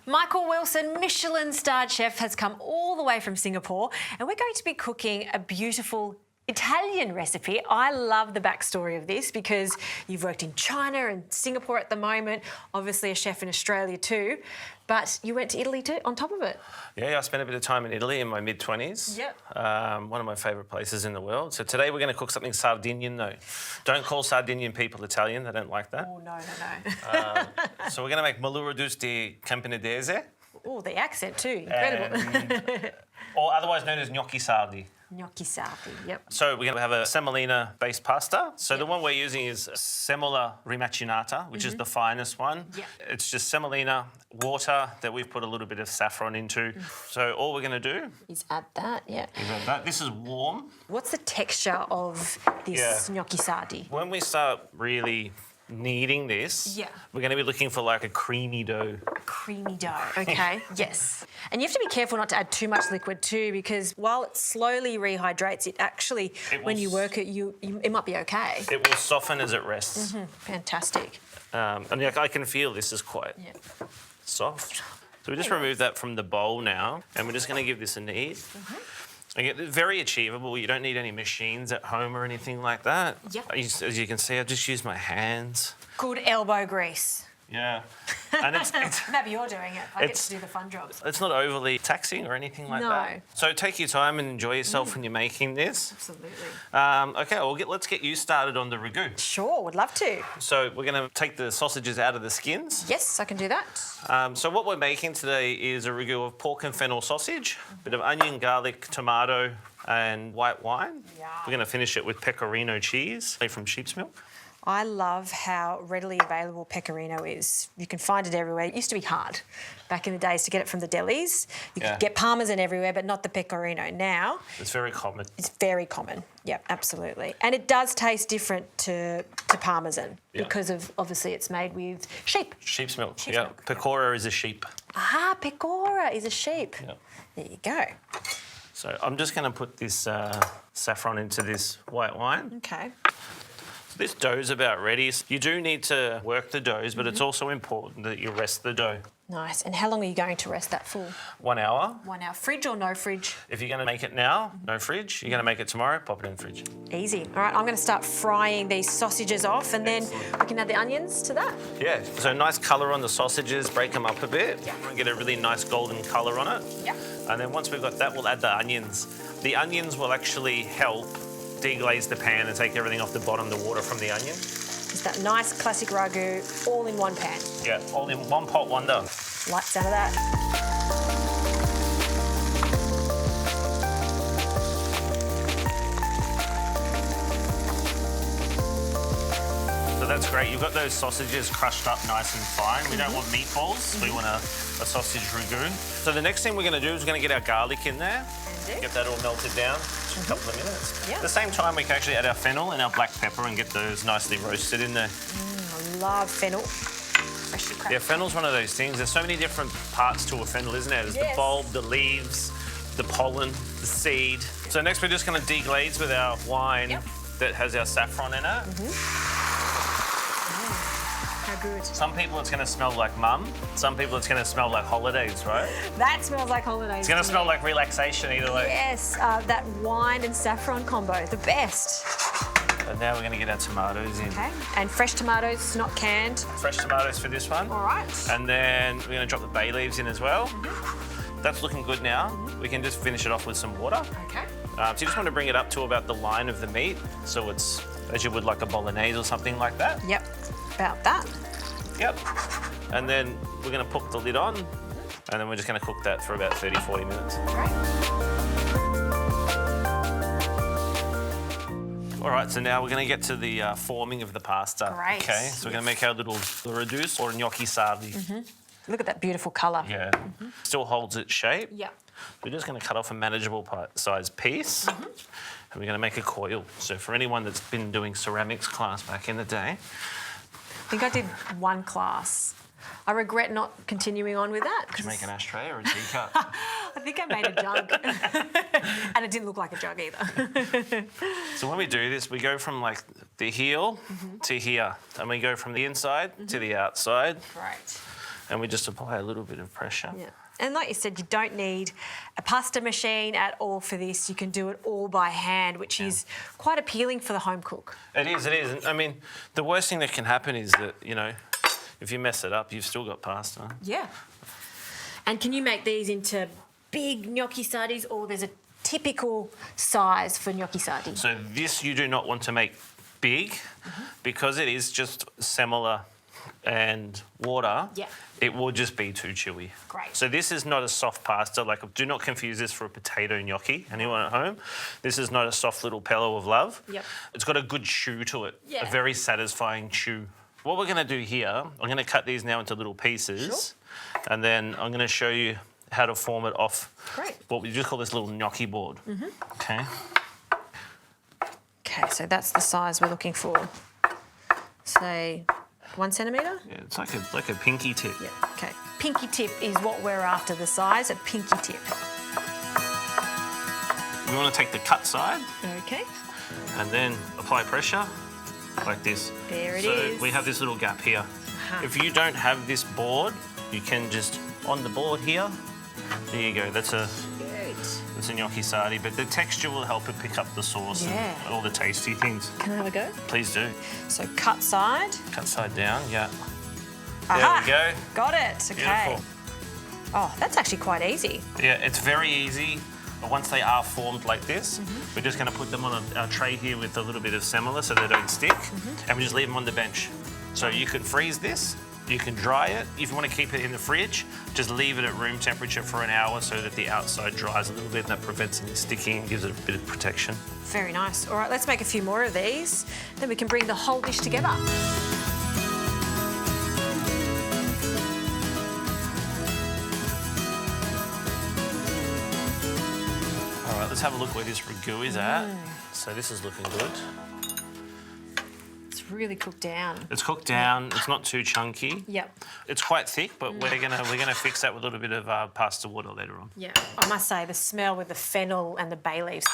Michael Wilson, Michelin-starred chef, has come all the way from Singapore, and we're going to be cooking a beautiful Italian recipe. I love the backstory of this because you've worked in China and Singapore at the moment, obviously a chef in Australia too, but you went to Italy too on top of it. Yeah, I spent a bit of time in Italy in my mid-20s. Yep. One of my favourite places in the world. So today we're going to cook something Sardinian though. Don't call Sardinian people Italian, they don't like that. Oh, no. So we're going to make Malloreddus di Campidanese. Oh, the accent too, incredible. Or otherwise known as Gnocchi Sardi. Gnocchi Sardi, yep. So we're going to have a semolina-based pasta. So the one we're using is semola rimacinata, which is the finest one. Yep. It's just semolina, water that we've put a little bit of saffron into. So all we're going to do Is add that, yeah. is add that. This is warm. What's the texture of this gnocchi sardi? When we start really kneading this, we're going to be looking for like a creamy dough. Creamy dough, okay, yes. And you have to be careful not to add too much liquid too, because while it slowly rehydrates, it actually, when you work it, it might be okay. It will soften as it rests. Fantastic. And I can feel this is quite soft. So we just remove that from the bowl now, and we're just going to give this a knead. Again, very achievable. You don't need any machines at home or anything like that. Yep. As you can see, I've just used my hands. Good elbow grease. Yeah. And it's Maybe you're doing it. I get to do the fun jobs. It's not overly taxing or anything like that. So take your time and enjoy yourself when you're making this. Absolutely. Okay, well, let's get you started on the ragu. Sure, would love to. So we're going to take the sausages out of the skins. Yes, I can do that. So what we're making today is a ragu of pork and fennel sausage, a bit of onion, garlic, tomato and white wine. Yum. We're going to finish it with pecorino cheese made from sheep's milk. I love how readily available pecorino is. You can find it everywhere. It used to be hard back in the days to get it from the delis. You could get parmesan everywhere, but not the pecorino. Now it's very common. It's very common. Yep, absolutely. And it does taste different to parmesan because of obviously it's made with sheep. Sheep's milk. Pecora is a sheep. Ah, pecora is a sheep. Yep. There you go. So I'm just going to put this saffron into this white wine. Okay. This dough's about ready. You do need to work the doughs, but it's also important that you rest the dough. Nice. And how long are you going to rest that for? 1 hour. 1 hour. Fridge or no fridge? If you're going to make it now, no fridge. You're going to make it tomorrow, pop it in the fridge. Easy. All right, I'm going to start frying these sausages off and then we can add the onions to that. Yeah, so nice colour on the sausages, break them up a bit. And get a really nice golden colour on it. Yep. And then once we've got that, we'll add the onions. The onions will actually help deglaze the pan and take everything off the bottom, the water from the onion. It's that nice classic ragu, all in one pan. Yeah, all in one pot wonder. Like some of that. So that's great. You've got those sausages crushed up nice and fine. We don't want meatballs. We want a sausage ragu. So the next thing we're going to do is we're going to get our garlic in there. Get that all melted down. Just a couple of minutes. At the same time, we can actually add our fennel and our black pepper and get those nicely roasted in there. I love fennel. Freshly cracked. Yeah, fennel's one of those things. There's so many different parts to a fennel, isn't there? There's the bulb, the leaves, the pollen, the seed. So next we're just going to deglaze with our wine that has our saffron in it. How good. Some people it's going to smell like mum. Some people it's going to smell like holidays, right? That smells like holidays. It's going to smell like relaxation either way. Yes, that wine and saffron combo, the best. And now we're going to get our tomatoes in. Okay, and fresh tomatoes, not canned. Fresh tomatoes for this one. All right. And then we're going to drop the bay leaves in as well. That's looking good now. We can just finish it off with some water. Okay. So you just want to bring it up to about the line of the meat, so it's as you would like a bolognese or something like that. Yep, about that. Yep. And then we're going to put the lid on, and then we're just going to cook that for about 30, 40 minutes. Great. All right, so now we're going to get to the forming of the pasta. Great. Okay, so we're going to make our little Malloreddus or Gnocchi Sardi. Look at that beautiful colour. Yeah. Still holds its shape. Yeah. We're just going to cut off a manageable size piece, and we're going to make a coil. So for anyone that's been doing ceramics class back in the day, I think I did one class. I regret not continuing on with that. did you make an ashtray or a teacup? I think I made a jug. And it didn't look like a jug either. So when we do this, we go from like the heel to here, and we go from the inside to the outside. Right. and we just apply a little bit of pressure. Yeah. And like you said, you don't need a pasta machine at all for this. You can do it all by hand, which is quite appealing for the home cook. It is, it is. I mean, the worst thing that can happen is that, you know, if you mess it up, you've still got pasta. Yeah. And can you make these into big gnocchi sardis, or there's a typical size for gnocchi sardi? So this you do not want to make big because it is just semola and water. Yeah. It will just be too chewy. Great. So this is not a soft pasta. Like, do not confuse this for a potato gnocchi. Anyone at home? This is not a soft little pillow of love. Yep. It's got a good chew to it. Yeah. A very satisfying chew. What we're going to do here, I'm going to cut these now into little pieces. Sure. And then I'm going to show you how to form it off. Great. What we just call this little gnocchi board. Okay. Okay, so that's the size we're looking for. Say 1 centimetre? Yeah, it's like a pinky tip. Yeah, okay. Pinky tip is what we're after, the size, a pinky tip. We want to take the cut side Okay. and then apply pressure like this. There it so is. we have this little gap here. If you don't have this board, you can just, on the board here, there you go. That's a gnocchi sardi, but the texture will help it pick up the sauce and all the tasty things. Can I have a go? Please do. So cut side. Cut side down, yeah. Aha, There we go. got it, okay. Beautiful. Oh, that's actually quite easy. Yeah, it's very easy. But once they are formed like this, we're just going to put them on a tray here with a little bit of semola so they don't stick, and we just leave them on the bench. So you can freeze this, you can dry it. If you want to keep it in the fridge, just leave it at room temperature for an hour so that the outside dries a little bit, and that prevents any sticking and gives it a bit of protection. Very nice. All right, let's make a few more of these. Then we can bring the whole dish together. All right, let's have a look where this ragu is at. So this is looking good. It's really cooked down. It's cooked down. It's not too chunky. Yep. It's quite thick, but we're gonna fix that with a little bit of pasta water later on. Yeah, I must say the smell with the fennel and the bay leaves,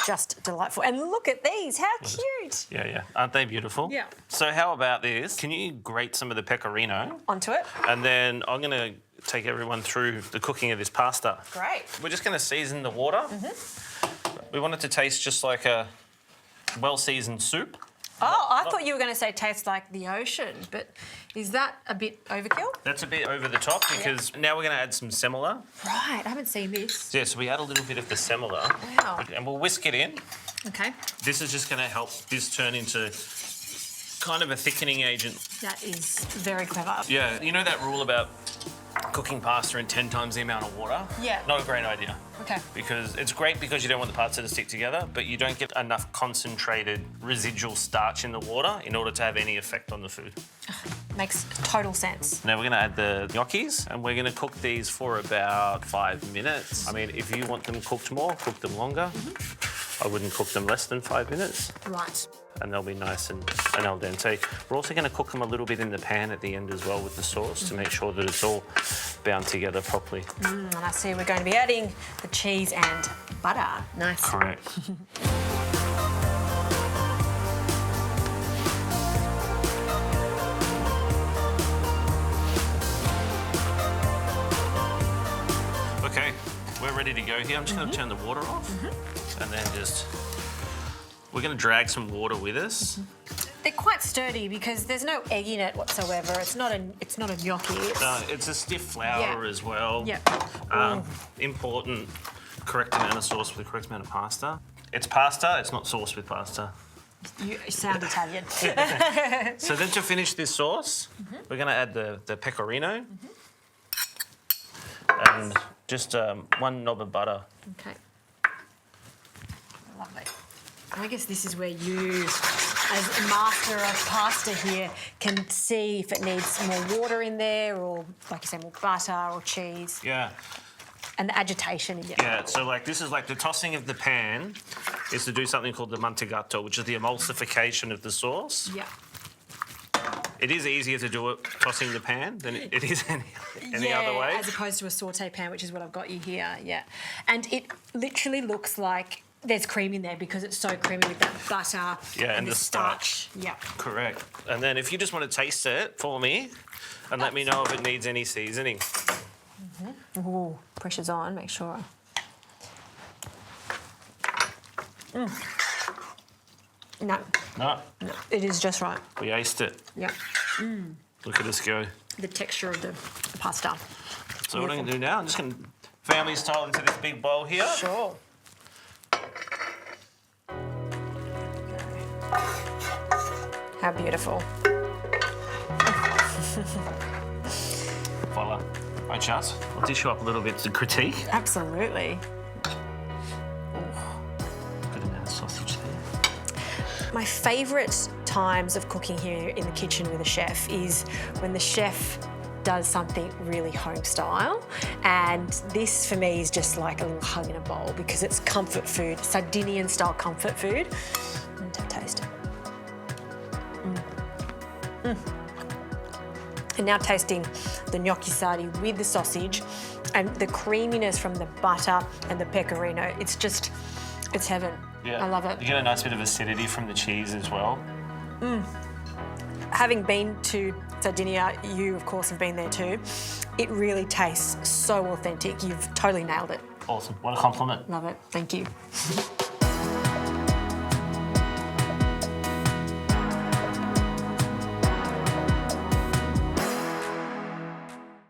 just delightful. And look at these, how cute. Yeah, yeah. Aren't they beautiful? Yeah. So how about this? Can you grate some of the pecorino? Onto it. And then I'm going to take everyone through the cooking of this pasta. Great. We're just going to season the water. We want it to taste just like a well-seasoned soup. Oh, I thought you were going to say tastes like the ocean, but is that a bit overkill? That's a bit over the top because now we're going to add some semola. Right, I haven't seen this. Yeah, so we add a little bit of the semola. Wow. And we'll whisk it in. Okay. This is just going to help this turn into kind of a thickening agent. That is very clever. Yeah, you know that rule about cooking pasta in 10 times the amount of water? Yeah. Not a great idea. Okay. Because it's great because you don't want the pasta to stick together, but you don't get enough concentrated residual starch in the water in order to have any effect on the food. Makes total sense. Now we're going to add the gnocchis and we're going to cook these for about 5 minutes. I mean, if you want them cooked more, cook them longer. I wouldn't cook them less than 5 minutes. Right. And they'll be nice and al dente. We're also going to cook them a little bit in the pan at the end as well with the sauce to make sure that it's all bound together properly. And I see we're going to be adding the cheese and butter. Nice. Correct. Okay, we're ready to go here. I'm just going to turn the water off and then we're going to drag some water with us. They're quite sturdy because there's no egg in it whatsoever. It's not a gnocchi. It's a stiff flour as well. Yeah. Important, correct amount of sauce with the correct amount of pasta. It's pasta, it's not sauce with pasta. You sound Italian. So then to finish this sauce, we're going to add the pecorino and just 1 knob of butter. Okay. Lovely. I guess this is where you, as a master of pasta here, can see if it needs more water in there or, like you say, more butter or cheese. Yeah. And the agitation. Yeah, so like this is like the tossing of the pan is to do something called the mantecato, which is the emulsification of the sauce. Yeah. It is easier to do it tossing the pan than it is any other way. As opposed to a sauté pan, which is what I've got you here, yeah. And it literally looks like there's cream in there because it's so creamy with that butter and the starch. Yeah. Correct. And then if you just want to taste it for me and let me know if it needs any seasoning. Ooh, pressure's on, make sure. No, No, it is just right. we aced it. Yeah. Look at us go. The texture of the pasta. So what I'm going to do now, I'm just going to family style into this big bowl here. Sure. How beautiful. Voila. Right, Chas, I'll dish you up a little bit to critique. Absolutely. Good amount of sausage there. My favourite times of cooking here in the kitchen with a chef is when the chef does something really home style, and this for me is just like a little hug in a bowl because it's comfort food, Sardinian style comfort food. Taste it. And now tasting the gnocchi sardi with the sausage and the creaminess from the butter and the pecorino. It's just, it's heaven. Yeah. I love it. You get a nice bit of acidity from the cheese as well. Having been to Sardinia, you of course have been there too. It really tastes so authentic. You've totally nailed it. Awesome. What a compliment. Love it. Thank you.